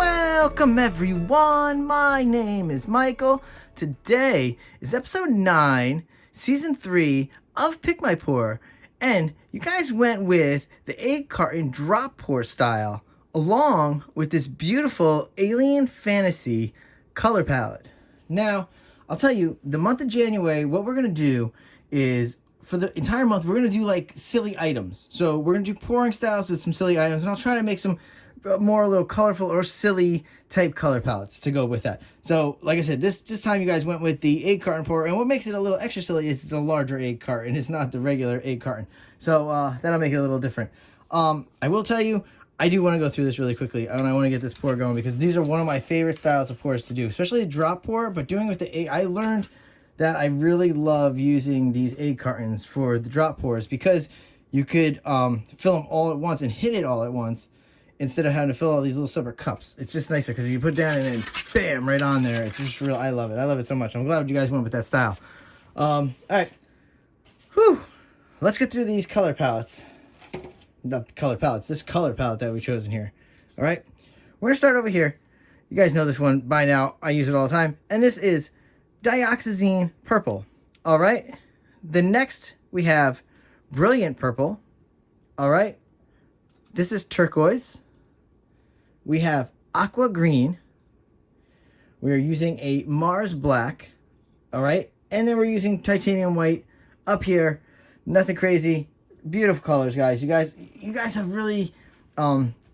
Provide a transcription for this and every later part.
Welcome everyone, my name is Michael. Today is episode 9, season 3 of Pick My Pour, and you guys went with the egg carton drop pour style along with this beautiful alien fantasy color palette. Now, I'll tell you, the month of January, what we're going to do is, for the entire month, we're going to do like silly items. So we're going to do pouring styles with some silly items, and I'll try to make some more a little colorful or silly type color palettes to go with that. So like I said, this time you guys went with the egg carton pour, and what makes it a little extra silly is the larger egg carton. It's not the regular egg carton. So that'll make it a little different. I will tell you, I do want to go through this really quickly, and I want to get this pour going because these are one of my favorite styles of pours to do, especially the drop pour. But doing with the egg, I learned that I really love using these egg cartons for the drop pours because you could fill them all at once and hit it all at once, instead of having to fill all these little separate cups. It's just nicer because you put it down and then bam, right on there. It's just real. I love it. I love it so much. I'm glad you guys went with that style. All right. Whew. Let's get through these color palettes. Not the color palettes. This color palette that we've chosen here. All right. We're going to start over here. You guys know this one by now. I use it all the time. And this is dioxazine purple. All right. The next we have brilliant purple. All right. This is turquoise. We have aqua green. We are using a Mars black. All right. And then we're using titanium white up here. Nothing crazy. Beautiful colors, guys. You guys have really,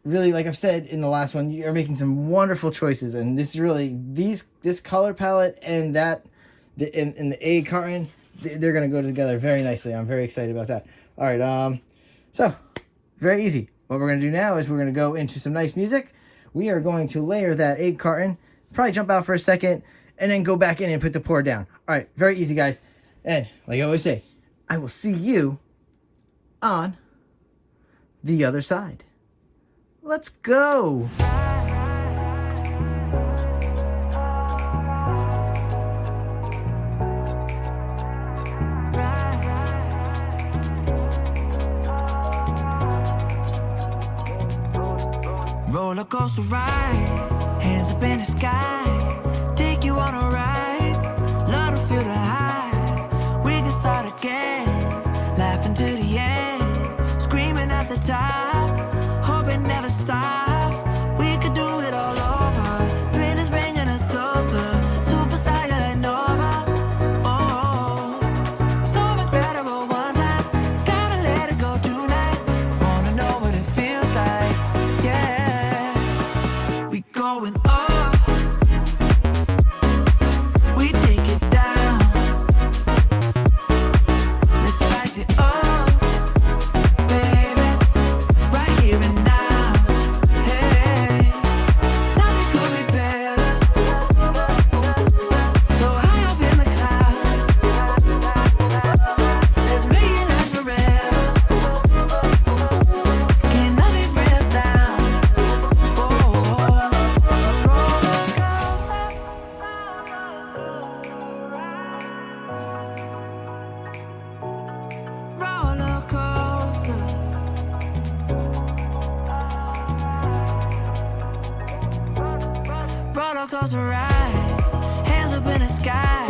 like I've said in the last one, you're making some wonderful choices. And this really, this color palette and the egg carton, they're going to go together very nicely. I'm very excited about that. All right. So very easy. What we're going to do now is we're going to go into some nice music. We are going to layer that egg carton, probably jump out for a second, and then go back in and put the pour down. All right, very easy, guys. And like I always say, I will see you on the other side. Let's go. Roller coaster ride, hands up in the sky, take you on a ride, love to feel the high. We can start again, laughing to the end, screaming at the top, hope it never stops. We could do it all over, thrill is bringing us closer, superstar you're like Nova. Oh, so incredible one time, gotta let it go tonight, wanna know what it feels like, yeah. Going up, we take it down. Let's spice it up, baby, right here and now. Hey, nothing could be better. So high up in the clouds, let's make it last forever. Can nothing bring us down? Oh. Roller coaster ride, hands up in the sky,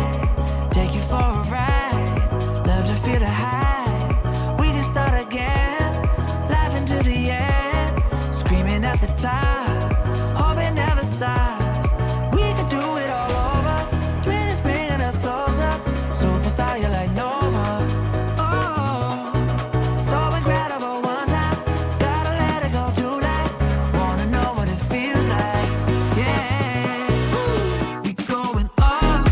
take you for a ride, love to feel the high. We can start again, laughing to the end, screaming at the top, hope it never stops. We can do it all over, thrill is bringing us closer, superstar you're like Nova. Oh, so incredible one time, gotta let it go tonight, wanna know what it feels like, yeah. We going up,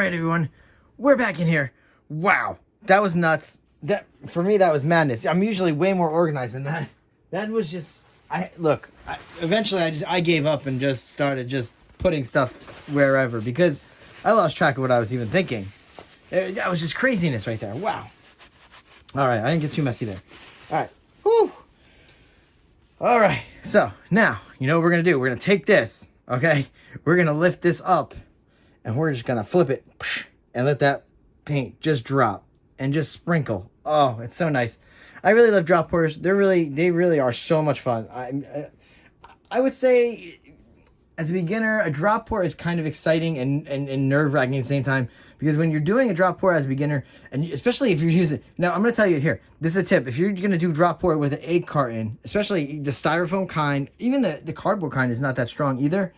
right, everyone, we're back in here. Wow, that was nuts. That for me, that was madness. I'm usually way more organized than that. That was just eventually I gave up and just started just putting stuff wherever because I lost track of what I was even thinking. That was just craziness right there. Wow. All right, I didn't get too messy there. All right. Whew. All right. So now, you know what we're gonna do? We're gonna take this, okay? We're gonna lift this up, and we're just gonna flip it and let that paint just drop and just sprinkle. Oh, it's so nice. I really love drop pours. They really are so much fun. I would say, as a beginner, a drop pour is kind of exciting and nerve-wracking at the same time, because when you're doing a drop pour as a beginner, and especially if you're using, now I'm going to tell you here, this is a tip. If you're going to do drop pour with an egg carton, especially the styrofoam kind, even the cardboard kind is not that strong either,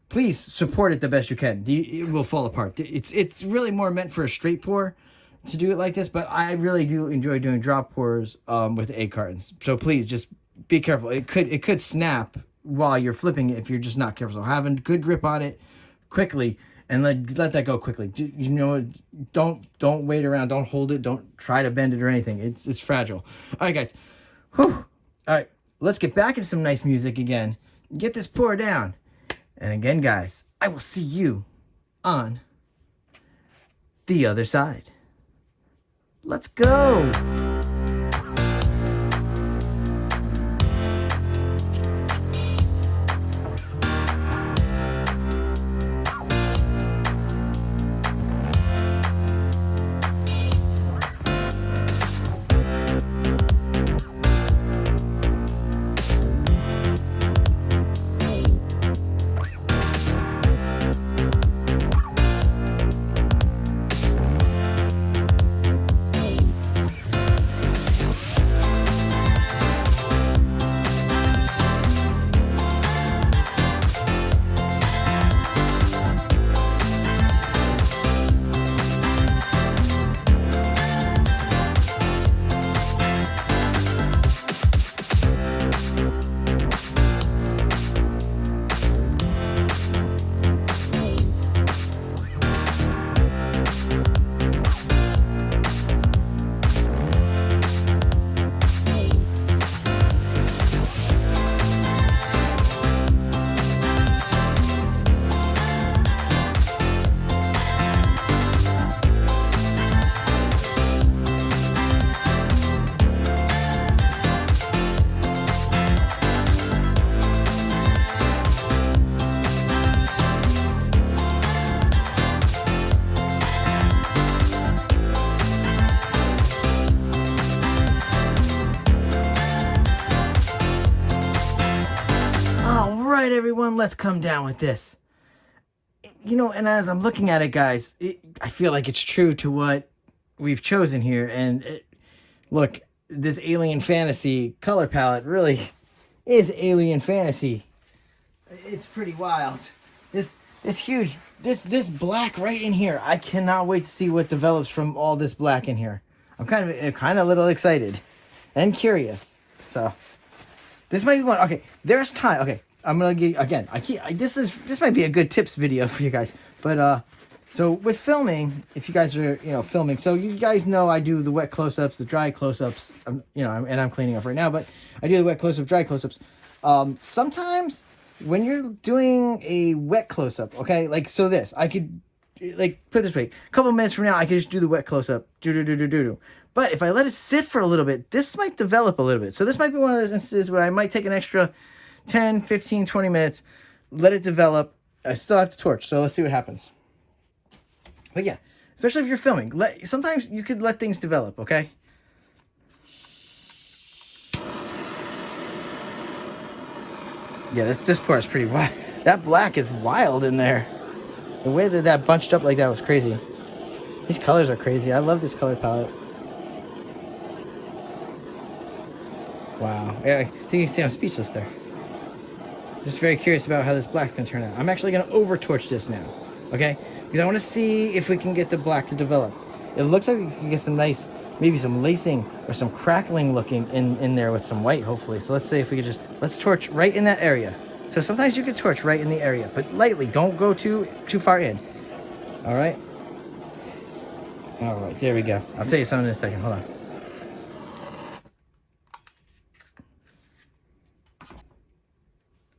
please support it the best you can. It will fall apart. It's really more meant for a straight pour to do it like this, but I really do enjoy doing drop pours with egg cartons. So please just be careful. It could snap while you're flipping it if you're just not careful. So having good grip on it quickly and let that go quickly. You know, don't wait around. Don't hold it. Don't try to bend it or anything. It's fragile. All right, guys. Whew. All right, let's get back into some nice music again. Get this pour down. And again, guys, I will see you on the other side. Let's go. All right, everyone, let's come down with this. You know, and as I'm looking at it, guys, I feel like it's true to what we've chosen here. And look, this alien fantasy color palette really is alien fantasy. It's pretty wild. This huge, this black right in here. I cannot wait to see what develops from all this black in here. I'm kind of a little excited and curious. So this might be one. Okay, there's time. Okay. I'm gonna get again. This might be a good tips video for you guys. But so with filming, if you guys are filming, so you guys know I do the wet close-ups, the dry close-ups. And I'm cleaning up right now, but I do the wet close-up, dry close-ups. Sometimes when you're doing a wet close-up, okay, like so this, I could like put it this way, a couple minutes from now, I could just do the wet close-up, do. But if I let it sit for a little bit, this might develop a little bit. So this might be one of those instances where I might take an extra 10, 15, 20 minutes, let it develop. I still have to torch, so let's see what happens. But yeah, especially if you're filming, sometimes you could let things develop, okay? Yeah, this pour is pretty wild. That black is wild in there. The way that bunched up like that was crazy. These colors are crazy. I love this color palette. Wow. Yeah, I think you can see I'm speechless there. Just very curious about how this black's going to turn out. I'm actually going to over torch this now, okay? Because I want to see if we can get the black to develop. It looks like we can get some nice, maybe some lacing or some crackling looking in there with some white, hopefully. So let's see if we could let's torch right in that area. So sometimes you can torch right in the area, but lightly. Don't go too far in. All right. All right, there we go. I'll tell you something in a second. Hold on.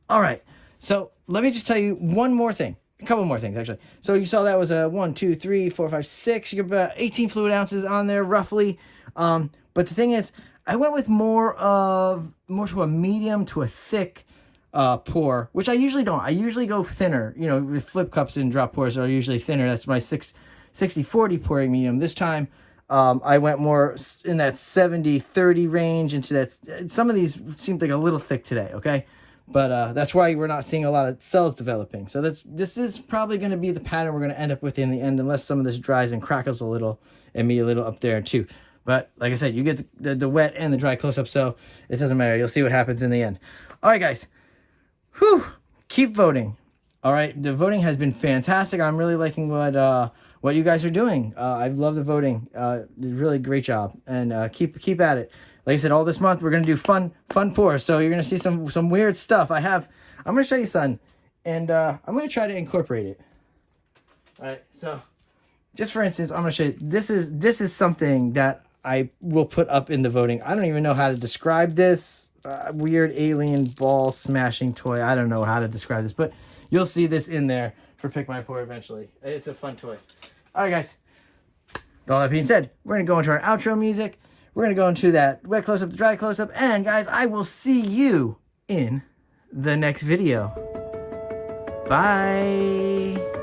All right. So let me just tell you one more thing. A couple more things, actually. So you saw that was a 1, 2, 3, 4, 5, 6. You got about 18 fluid ounces on there, roughly. But the thing is, I went with more to a medium to a thick pour, which I usually don't. I usually go thinner. You know, with flip cups and drop pours are usually thinner. That's my 60-40 pouring medium. This time, I went more in that 70-30 range into that. Some of these seemed like a little thick today, okay? But that's why we're not seeing a lot of cells developing. So this is probably going to be the pattern we're going to end up with in the end, unless some of this dries and crackles a little, and me a little up there too. But like I said, you get the wet and the dry close-up, so it doesn't matter. You'll see what happens in the end. All right, guys. Whew. Keep voting. All right, the voting has been fantastic. I'm really liking what you guys are doing. I love the voting. Really great job, and keep at it. Like I said, all this month we're gonna do fun pours. So you're gonna see some weird stuff. I'm gonna show you some, and I'm gonna try to incorporate it. All right. So, just for instance, I'm gonna show you. This is something that I will put up in the voting. I don't even know how to describe this weird alien ball smashing toy. I don't know how to describe this, but you'll see this in there for Pick My Pour eventually. It's a fun toy. All right, guys. With all that being said, we're gonna go into our outro music. We're going to go into that wet close-up to dry close-up. And, guys, I will see you in the next video. Bye.